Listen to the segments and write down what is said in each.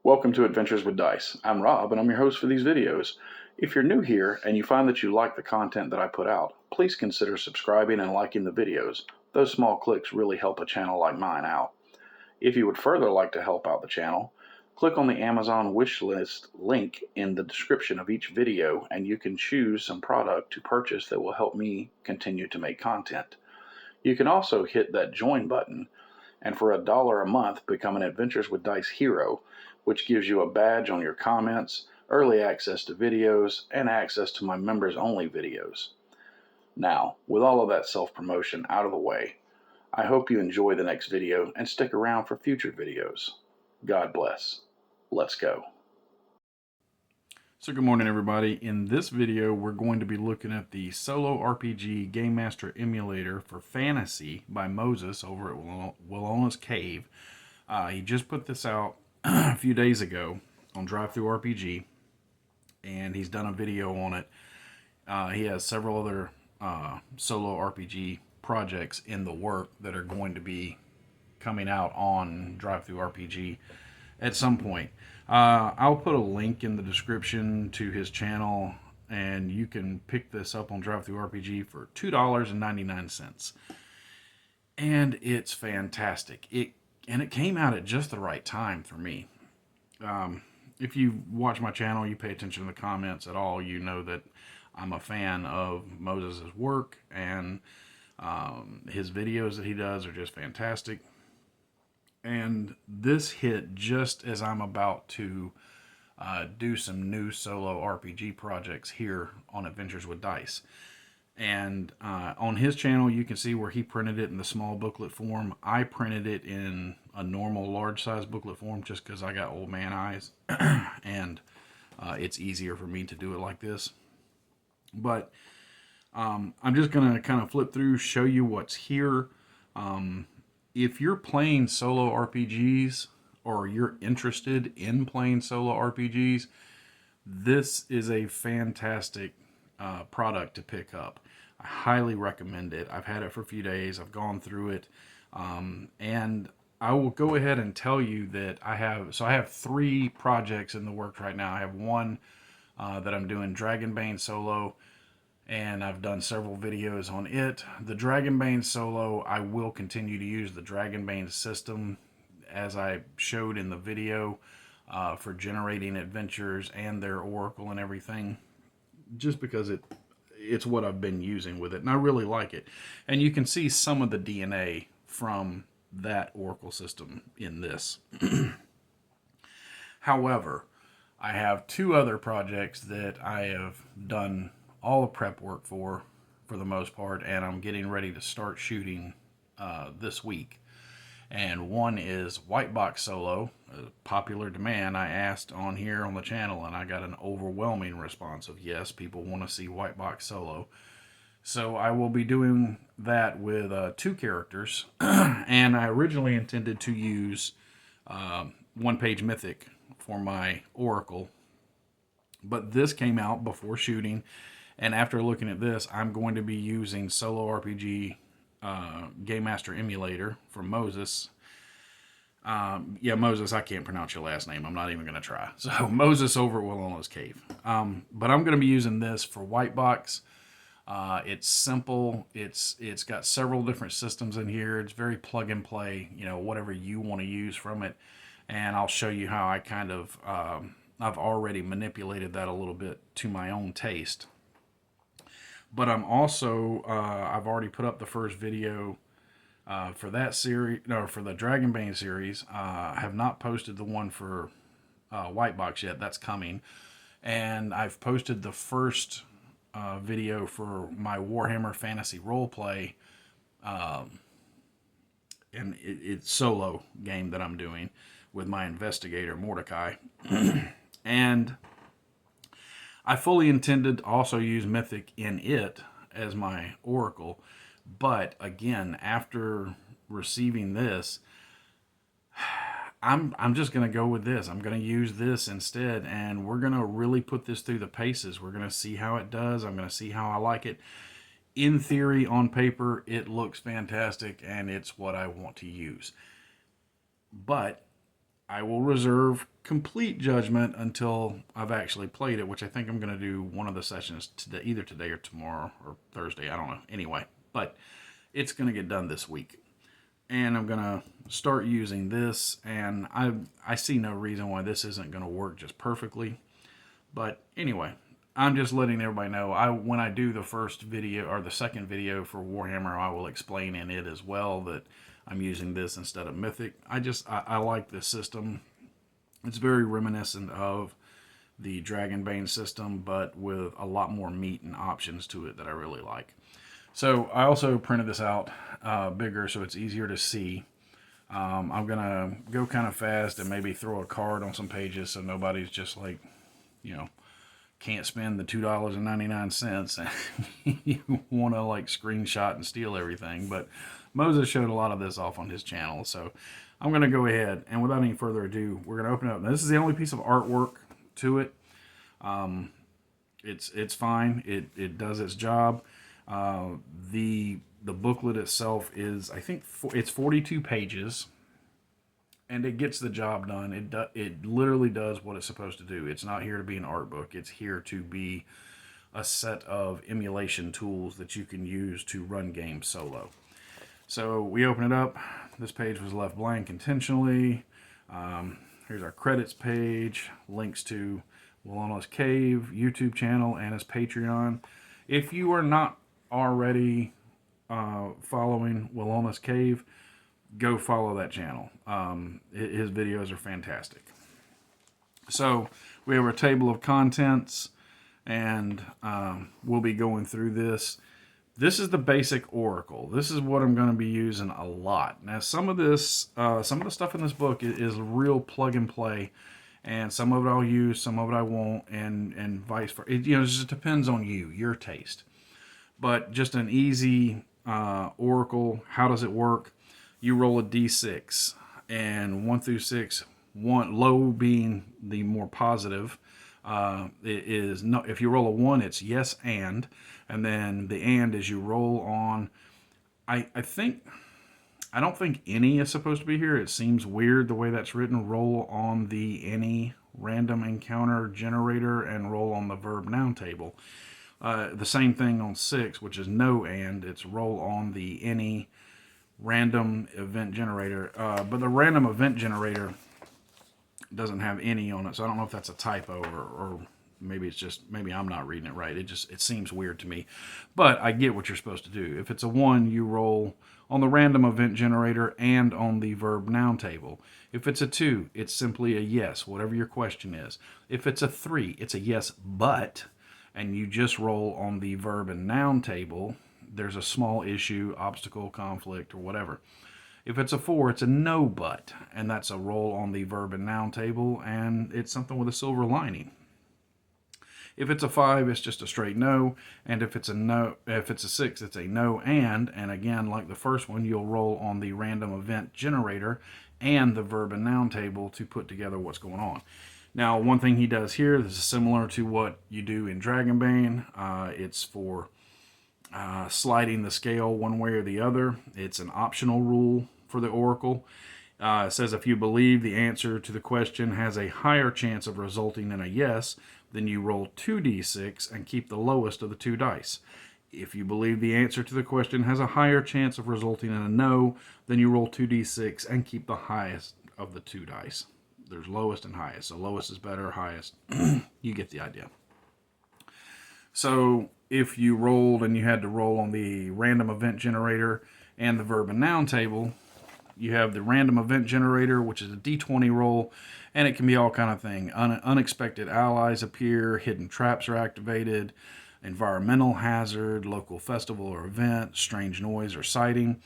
Welcome to Adventures with Dice. I'm Rob and I'm your host for these videos. If you're new here and you find that you like the content that I put out, please consider subscribing and liking the videos. Those small clicks really help a channel like mine out. If you would further like to help out the channel, click on the Amazon wishlist link in the description of each video and you can choose some product to purchase that will help me continue to make content. You can also hit that join button and for $1 a month become an Adventures with Dice hero, which gives you a badge on your comments, early access to videos, and access to my members only videos. Now, with all of that self-promotion out of the way, I hope you enjoy the next video and stick around for future videos. God bless. Let's go. So good morning everybody. In this video we're going to be looking at the solo RPG Game Master Emulator for Fantasy by Moses over at WILONA'S Cave. He just put this out a few days ago on DriveThruRPG and he's done a video on it. He has several other solo RPG projects in the work that are going to be coming out on DriveThruRPG at some point. I'll put a link in the description to his channel and you can pick this up on DriveThruRPG for $2.99. And it's fantastic. It came out at just the right time for me. If you watch my channel, you pay attention to the comments at all, you know that I'm a fan of Moses' work and his videos that he does are just fantastic. And this hit just as I'm about to do some new solo RPG projects here on Adventures with Dice. And on his channel, you can see where he printed it in the small booklet form. I printed it in a normal large size booklet form just because I got old man eyes. And it's easier for me to do it like this. But I'm just going to kind of flip through, show you what's here. If you're playing solo RPGs or you're interested in playing solo RPGs, this is a fantastic product to pick up. I highly recommend it. I've had it for a few days. I've gone through it. And I will go ahead and tell you that I have 3 projects in the works right now. I have one that I'm doing Dragonbane solo, and I've done several videos on it. The Dragonbane solo, I will continue to use the Dragonbane system as I showed in the video for generating adventures and their oracle and everything, just because it's what I've been using with it, and I really like it. And you can see some of the DNA from that oracle system in this. However, I have 2 other projects that I have done all the prep work for the most part, and I'm getting ready to start shooting this week. And one is White Box Solo, a popular demand. I asked on here on the channel and I got an overwhelming response of yes, people want to see White Box Solo. So I will be doing that with 2 characters. And I originally intended to use one-page mythic for my oracle, but this came out before shooting. And after looking at this, I'm going to be using Solo RPG Game Master Emulator from Moses. Yeah, Moses, I can't pronounce your last name. I'm not even going to try. So Moses over at WILONA'S Cave. But I'm going to be using this for White Box. It's simple. It's got several different systems in here. It's very plug and play, you know, whatever you want to use from it. And I'll show you how I kind of, I've already manipulated that a little bit to my own taste. But I'm also, I've already put up the first video for that series, no, for the Dragonbane series. I have not posted the one for White Box yet. That's coming. And I've posted the first video for my WarhammerFantasyRole-Play, and it's solo game that I'm doing with my investigator, Mordecai. And I fully intended to also use Mythic in it as my oracle, but again, after receiving this, I'm just going to go with this. I'm going to use this instead, and we're going to really put this through the paces. We're going to see how it does. I'm going to see how I like it. In theory, on paper, it looks fantastic, and it's what I want to use. But I will reserve complete judgment until I've actually played it, which I think I'm going to do one of the sessions today, either today or tomorrow or Thursday. I don't know. Anyway, but it's going to get done this week. And I'm going to start using this, and I see no reason why this isn't going to work just perfectly. But anyway, I'm just letting everybody know, when I do the first video or the second video for Warhammer, I will explain in it as well that I'm using this instead of Mythic. I like this system. It's very reminiscent of the Dragonbane system, but with a lot more meat and options to it that I really like. So I also printed this out bigger so it's easier to see. I'm going to go kind of fast and maybe throw a card on some pages so nobody's just like, you know, can't spend the $2.99 and you want to like screenshot and steal everything. But Moses showed a lot of this off on his channel, so I'm going to go ahead, and without any further ado, we're going to open it up. Now, this is the only piece of artwork to it. It's fine. It does its job. The booklet itself is, I think, it's 42 pages, and it gets the job done. It literally does what it's supposed to do. It's not here to be an art book. It's here to be a set of emulation tools that you can use to run games solo. So we open it up. This page was left blank intentionally. Here's our credits page, links to WILONA'S Cave YouTube channel and his Patreon. If you are not already following WILONA'S Cave, go follow that channel. His videos are fantastic. So we have our table of contents, and we'll be going through this. This is the basic Oracle. This is what I'm going to be using a lot. Now, some of the stuff in this book is real plug and play, and some of it I'll use, some of it I won't, and vice versa. It just depends on you, your taste. But just an easy Oracle. How does it work? You roll a d6, and 1 through 6, low being the more positive. It is no. If you roll a 1, it's yes and then the and is you roll on. I don't think any is supposed to be here. It seems weird the way that's written. Roll on the any random encounter generator and roll on the verb noun table. The same thing on 6, which is no and. It's roll on the any random event generator. But the random event generator doesn't have any on it, so I don't know if that's a typo or maybe it's just, maybe I'm not reading it right. It seems weird to me, but I get what you're supposed to do. If it's a 1, you roll on the random event generator and on the verb noun table. If it's a 2, it's simply a yes, whatever your question is. If it's a 3, it's a yes, but, and you just roll on the verb and noun table. There's a small issue, obstacle, conflict, or whatever. If it's a 4, it's a no but, and that's a roll on the verb and noun table, and it's something with a silver lining. If it's a 5, it's just a straight no, and if it's a 6, it's a no and again, like the first one, you'll roll on the random event generator and the verb and noun table to put together what's going on. Now, one thing he does here, this is similar to what you do in Dragonbane. It's for sliding the scale one way or the other. It's an optional rule for the Oracle. It says if you believe the answer to the question has a higher chance of resulting in a yes, then you roll 2d6 and keep the lowest of the 2 dice. If you believe the answer to the question has a higher chance of resulting in a no, then you roll 2d6 and keep the highest of the 2 dice. There's lowest and highest. So lowest is better, highest. You get the idea. So if you rolled and you had to roll on the random event generator and the verb and noun table, you have the random event generator, which is a d20 roll, and it can be all kind of thing. Unexpected allies appear, hidden traps are activated, environmental hazard, local festival or event, strange noise or sighting.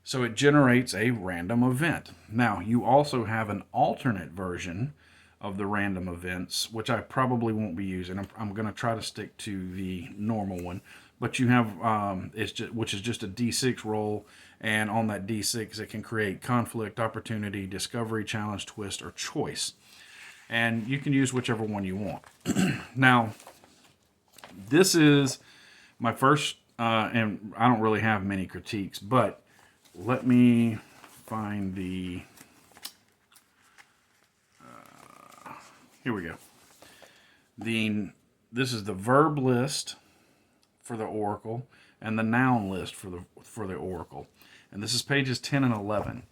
So it generates a random event. Now, you also have an alternate version of the random events, which I probably won't be using. I'm going to try to stick to the normal one. But you have, which is just a d6 roll, and on that d6 it can create conflict, opportunity, discovery, challenge, twist, or choice. And you can use whichever one you want. Now, this is my first, and I don't really have many critiques, but let me find the here we go. This is the verb list for the oracle and the noun list for the oracle. And this is pages 10 and 11.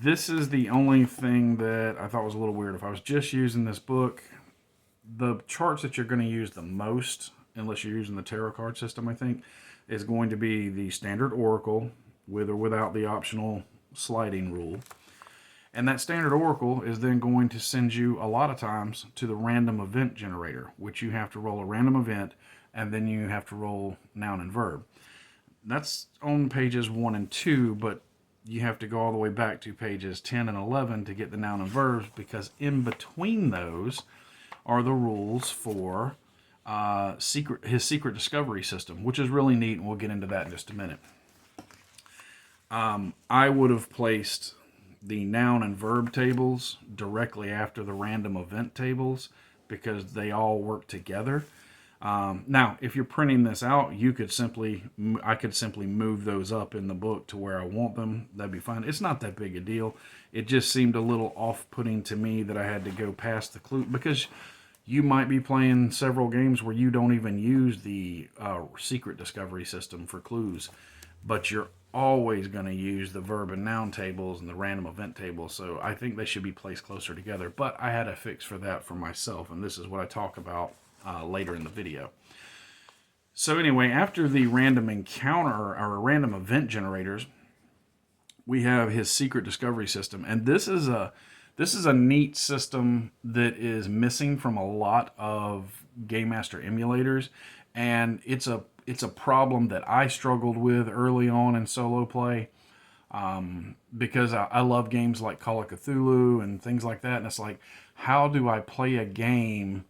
This is the only thing that I thought was a little weird. If I was just using this book, the charts that you're going to use the most, unless you're using the tarot card system, I think, is going to be the standard oracle with or without the optional sliding rule. And that standard oracle is then going to send you a lot of times to the random event generator, which you have to roll a random event and then you have to roll noun and verb. That's on pages 1 and 2, but you have to go all the way back to pages 10 and 11 to get the noun and verbs, because in between those are the rules for his secret discovery system, which is really neat, and we'll get into that in just a minute. I would have placed the noun and verb tables directly after the random event tables because they all work together. Now, if you're printing this out, I could simply move those up in the book to where I want them. That'd be fine. It's not that big a deal. It just seemed a little off-putting to me that I had to go past the clue, because you might be playing several games where you don't even use the secret discovery system for clues, but you're always going to use the verb and noun tables and the random event tables. So I think they should be placed closer together, but I had a fix for that for myself, and this is what I talk about later in the video. So anyway, after the random encounter or random event generators, we have his secret discovery system, and this is a neat system that is missing from a lot of Game Master emulators, and it's a problem that I struggled with early on in solo play, because I love games like Call of Cthulhu and things like that, and it's like, how do I play a game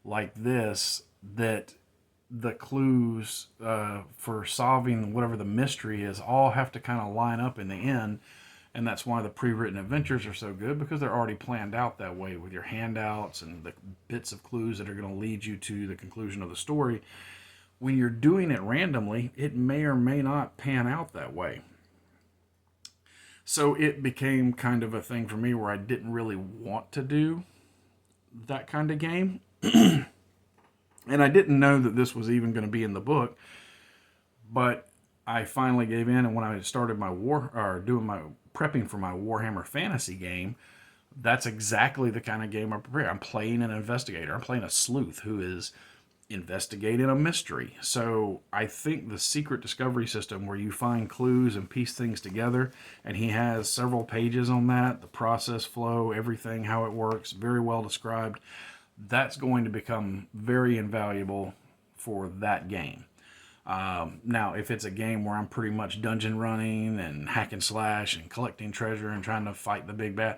like this that the clues for solving whatever the mystery is all have to kind of line up in the end? And that's why the pre-written adventures are so good, because they're already planned out that way with your handouts and the bits of clues that are going to lead you to the conclusion of the story. When you're doing it randomly, it may or may not pan out that way. So it became kind of a thing for me where I didn't really want to do that kind of game. And I didn't know that this was even going to be in the book, but I finally gave in. And when I started my prepping for my Warhammer Fantasy game, that's exactly the kind of game I prepare. I'm playing an investigator. I'm playing a sleuth who is investigating a mystery. So I think the secret discovery system, where you find clues and piece things together, and he has several pages on that, the process flow, everything, how it works, very well described. That's going to become very invaluable for that game. Now, if it's a game where I'm pretty much dungeon running and hack and slash and collecting treasure and trying to fight the big bad,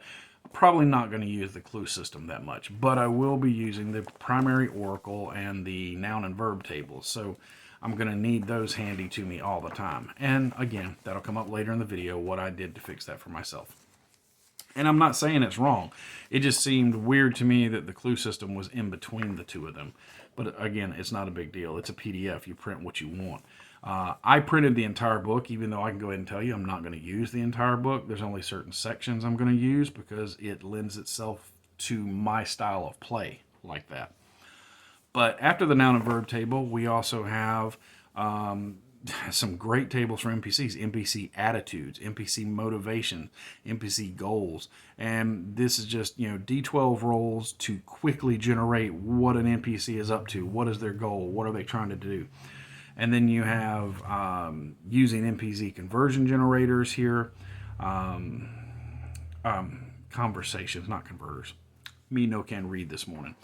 probably not going to use the clue system that much, but I will be using the primary oracle and the noun and verb tables. So I'm going to need those handy to me all the time. And again, that'll come up later in the video, what I did to fix that for myself. And I'm not saying it's wrong. It just seemed weird to me that the clue system was in between the two of them. But again, it's not a big deal. It's a PDF. You print what you want. I printed the entire book, even though I can go ahead and tell you I'm not going to use the entire book. There's only certain sections I'm going to use because it lends itself to my style of play like that. But after the noun and verb table, we also have some great tables for NPCs, NPC attitudes, NPC motivation, NPC goals. And this is just, D12 rolls to quickly generate what an NPC is up to. What is their goal? What are they trying to do? And then you have using NPC conversion generators here. Conversations, not converters. Me no can read this morning.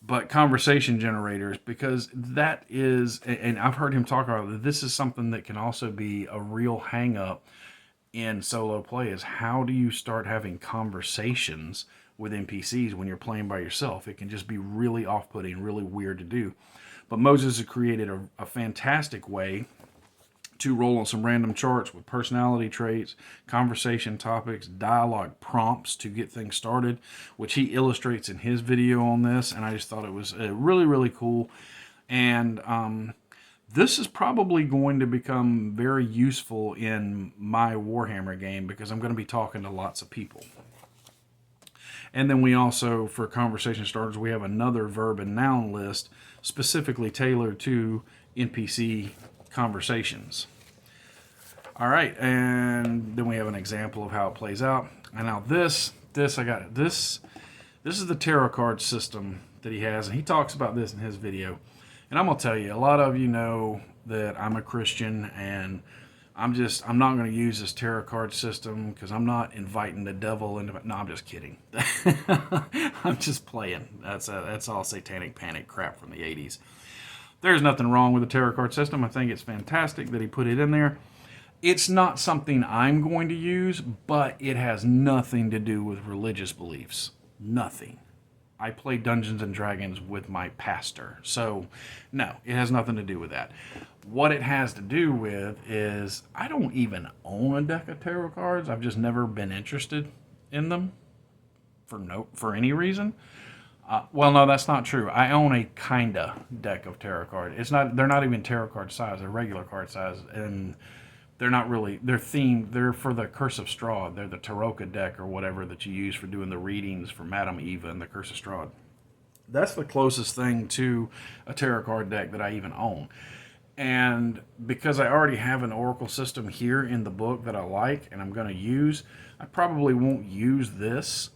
But conversation generators, because that is, and I've heard him talk about it, this is something that can also be a real hang up in solo play, is how do you start having conversations with NPCs when you're playing by yourself? It can just be really off-putting, really weird to do. But Moses has created a fantastic way to roll on some random charts with personality traits, conversation topics, dialogue prompts to get things started, which he illustrates in his video on this. And I just thought it was really, really cool. And this is probably going to become very useful in my Warhammer game, because I'm going to be talking to lots of people. And then we also, for conversation starters, we have another verb and noun list specifically tailored to NPC conversations. All right, and then we have an example of how it plays out. And now this is the tarot card system that he has, and he talks about this in his video. And I'm gonna tell you, a lot of you know that I'm a Christian, and I'm not going to use this tarot card system because I'm not inviting the devil into it. No, I'm just kidding. I'm just playing. That's all satanic panic crap from the 80s. There's nothing wrong with the tarot card system. I think it's fantastic that he put it in there. It's not something I'm going to use, but it has nothing to do with religious beliefs. Nothing. I play Dungeons and Dragons with my pastor. So, no, it has nothing to do with that. What it has to do with is I don't even own a deck of tarot cards. I've just never been interested in them for any reason. Well, no, that's not true. I own a kinda deck of tarot cards. They're not even tarot card size. They're regular card size, and they're not really. They're themed. They're for the Curse of Strahd. They're the Taroka deck or whatever that you use for doing the readings for Madame Eva and the Curse of Strahd. That's the closest thing to a tarot card deck that I even own. And because I already have an oracle system here in the book that I like and I'm going to use, I probably won't use this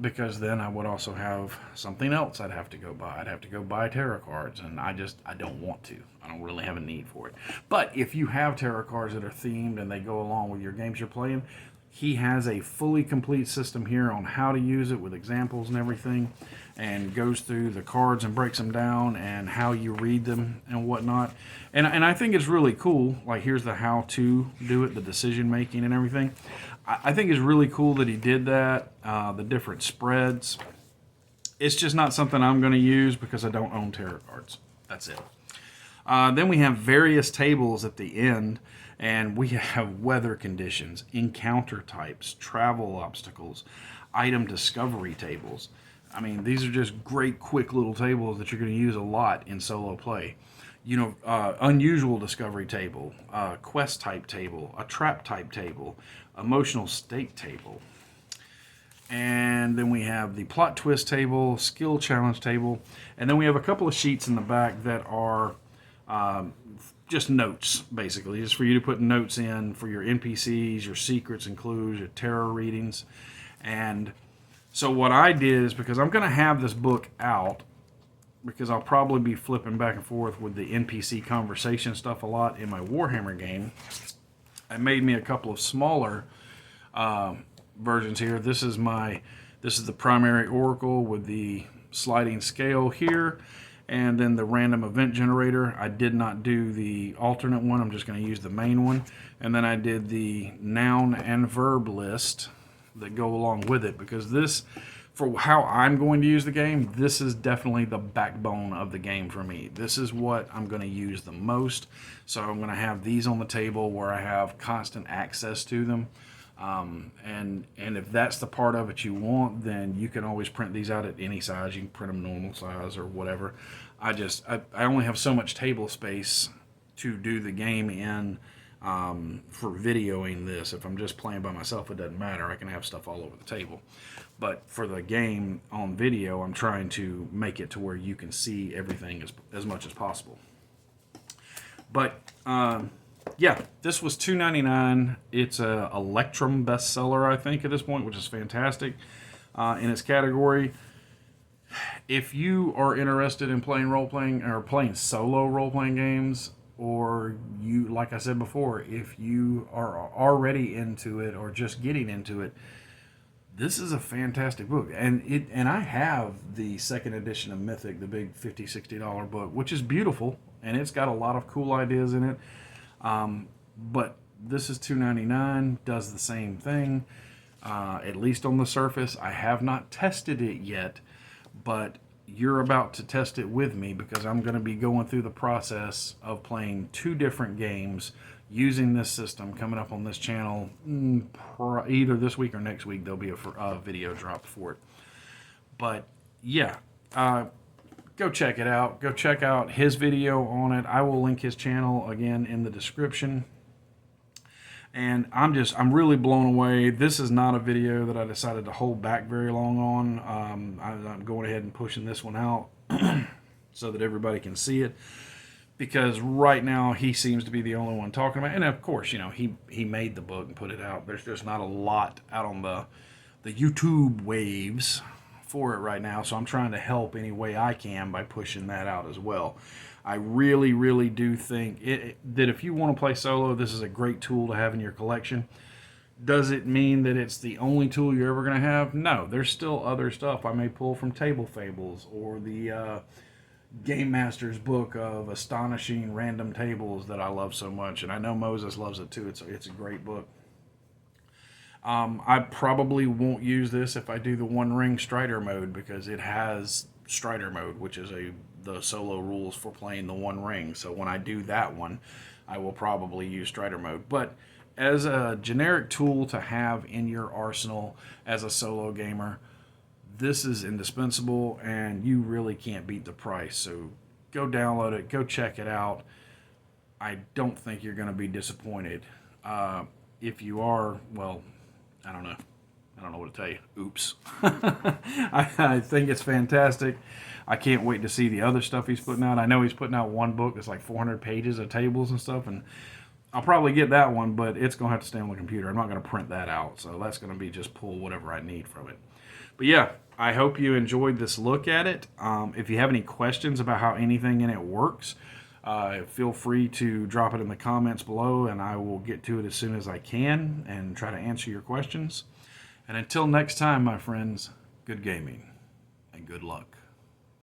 because then I would also have something else I'd have to go buy. I'd have to go buy tarot cards, and I don't want to. I don't really have a need for it. But if you have tarot cards that are themed and they go along with your games you're playing, he has a fully complete system here on how to use it with examples and everything, and goes through the cards and breaks them down and how you read them and whatnot. And I think it's really cool. Like, here's the how to do it, the decision making and everything. I think it's really cool that he did that, the different spreads. It's just not something I'm going to use because I don't own tarot cards. That's it. Then we have various tables at the end, and we have weather conditions, encounter types, travel obstacles, item discovery tables. I mean, these are just great, quick little tables that you're going to use a lot in solo play. You know, unusual discovery table, quest type table, a trap type table, emotional state table. And then we have the plot twist table, skill challenge table, and then we have a couple of sheets in the back that are just notes, basically, just for you to put notes in for your NPCs, your secrets and clues, your tarot readings. And so what I did is, because I'm going to have this book out, because I'll probably be flipping back and forth with the NPC conversation stuff a lot in my Warhammer game, I made me a couple of smaller versions here. This is the primary oracle with the sliding scale here, and then the random event generator. I did not do the alternate one. I'm just going to use the main one. And then I did the noun and verb list that go along with it, because this, for how I'm going to use the game, this is definitely the backbone of the game for me. This is what I'm going to use the most. So I'm going to have these on the table where I have constant access to them. And if that's the part of it you want, then you can always print these out at any size. You can print them normal size or whatever. I only have so much table space to do the game in for videoing this. If I'm just playing by myself, it doesn't matter. I can have stuff all over the table. But for the game on video, I'm trying to make it to where you can see everything as much as possible. But yeah, this was $2.99. It's a Electrum bestseller, I think, at this point, which is fantastic in its category. If you are interested in playing role-playing or playing solo role-playing games, or you, like I said before, if you are already into it or just getting into it, this is a fantastic book. And I have the second edition of Mythic, the big $50, $60 book, which is beautiful, and it's got a lot of cool ideas in it. But this is $2.99, does the same thing, at least on the surface. I have not tested it yet, but you're about to test it with me, because I'm going to be going through the process of playing 2 different games using this system coming up on this channel. Either this week or next week there'll be a video dropped for it. But yeah, go check it out. Go check out his video on it. I will link his channel again in the description. And I'm really blown away. This is not a video that I decided to hold back very long on. I'm going ahead and pushing this one out so that everybody can see it, because right now he seems to be the only one talking about it. And of course, you know, he made the book and put it out. There's just not a lot out on the YouTube waves for it right now, so I'm trying to help any way I can by pushing that out as well. I really, really do think that if you want to play solo, this is a great tool to have in your collection. Does it mean that it's the only tool you're ever going to have? No, there's still other stuff I may pull from Table Fables or the Game Master's book of astonishing random tables that I love so much, and I know Moses loves it too. It's a great book. I probably won't use this if I do the One Ring Strider mode, because it has Strider mode, which is the solo rules for playing the One Ring. So when I do that one, I will probably use Strider mode. But as a generic tool to have in your arsenal as a solo gamer, this is indispensable, and you really can't beat the price. So go download it, go check it out. I don't think you're going to be disappointed. If you are, well, I don't know. I don't know what to tell you. Oops. I think it's fantastic. I can't wait to see the other stuff he's putting out. I know he's putting out one book that's like 400 pages of tables and stuff, and I'll probably get that one, but it's going to have to stay on the computer. I'm not going to print that out, so that's going to be just pull whatever I need from it. But yeah, I hope you enjoyed this look at it. If you have any questions about how anything in it works, feel free to drop it in the comments below, and I will get to it as soon as I can and try to answer your questions. And until next time, my friends, good gaming and good luck.